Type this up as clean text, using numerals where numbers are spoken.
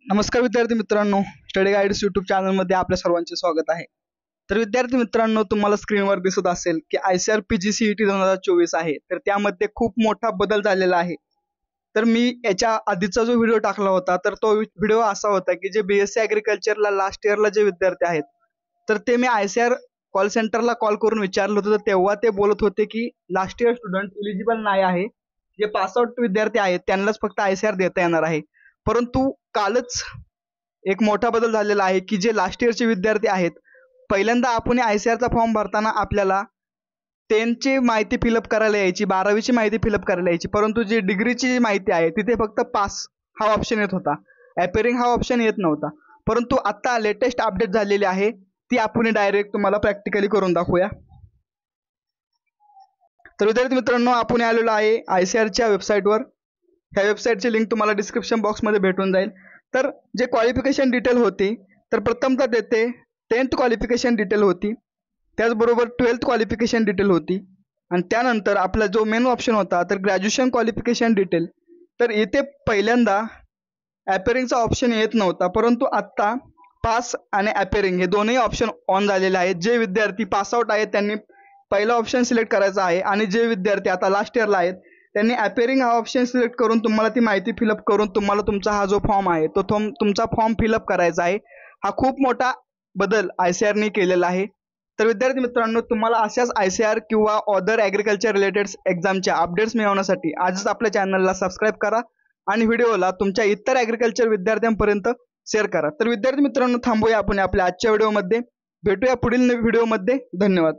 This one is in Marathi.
नमस्कार विद्यार्थी मित्रांनो, स्टडी गाईड्स यूट्यूब चॅनलमध्ये आपल्या सर्वांचे स्वागत आहे। तर विद्यार्थी मित्रांनो, तुम्हाला स्क्रीनवर दिसत असेल की ICAR PGCET 2024 आहे, तर त्यामध्ये खूप मोठा बदल झालेला आहे। तर मी याच्या आधीचा जो व्हिडिओ टाकला होता, तर तो व्हिडिओ असा होता की जे BSc ॲग्रिकल्चरला लास्ट इयरला जे विद्यार्थी आहेत, तर ते मी ICAR कॉल सेंटरला कॉल करून विचारलं होतं, तर तेव्हा ते बोलत होते की लास्ट इयर स्टुडंट एलिजिबल नाही आहे, जे पास आउट विद्यार्थी आहेत त्यांनाच फक्त ICAR देता येणार आहे। परंतु कालच एक मोठा बदल झालेला आहे की जे लास्ट इयरचे विद्यार्थी आहेत, पहिल्यांदा आपण ICAR चा फॉर्म भरताना आपल्याला 10 ची माहिती फिलअप करायला यायची, 12वी ची माहिती फिलअप करायला यायची, परंतु जी डिग्रीची माहिती आहे तिथे फक्त पास हा ऑप्शन येत होता, अपीयरिंग हा ऑप्शन येत नव्हता। परंतु आता लेटेस्ट अपडेट झालेली आहे, ती आपण डायरेक्ट तुम्हाला प्रॅक्टिकली करून दाखवूया। तर विद्यार्थी मित्रांनो, आपण आलेलो आहे ICAR च्या वेबसाईटवर। ह्या वेबसाईटची लिंक तुम्हाला डिस्क्रिप्शन बॉक्समध्ये भेटून जाईल। तर जे क्वालिफिकेशन डिटेल होती, तर प्रथमतः तेथे 10th क्वालिफिकेशन डिटेल होती, त्याचबरोबर 12th क्वालिफिकेशन डिटेल होती, आणि त्यानंतर आपला जो मेन ऑप्शन होता तर ग्रॅज्युएशन क्वालिफिकेशन डिटेल। तर इथे पहिल्यांदा अपीयरिंगचा ऑप्शन येत नव्हता, परंतु आत्ता पास आणि अपीयरिंग हे दोन्ही ऑप्शन ऑन झालेले आहेत। जे विद्यार्थी पास आउट आहेत त्यांनी पहिला ऑप्शन सिलेक्ट करायचा आहे, आणि जे विद्यार्थी आता लास्ट इयरला आहेत त्यांनी अपीयरिंग हा ऑप्शन सिलेक्ट करून तुम्हाला ती माहिती फिलअप करून तुम्हाला तुमचा हा जो फॉर्म आहे तो तुमचा फॉर्म फिलअप करायचा आहे। हा खूप मोठा बदल ICAR ने केलेला आहे। तर विद्यार्थी मित्रांनो, तुम्हाला अशाच ICAR किंवा अदर ॲग्रिकल्चर रिलेटेड एक्झामच्या अपडेट्स मिळवण्यासाठी आजच आपल्या चॅनलला सबस्क्राईब करा आणि व्हिडिओला तुमच्या इतर ॲग्रिकल्चर विद्यार्थ्यांपर्यंत शेअर करा। तर विद्यार्थी मित्रांनो, थांबूया आपण आपल्या आजच्या व्हिडिओमध्ये, भेटूया पुढील व्हिडिओमध्ये। धन्यवाद।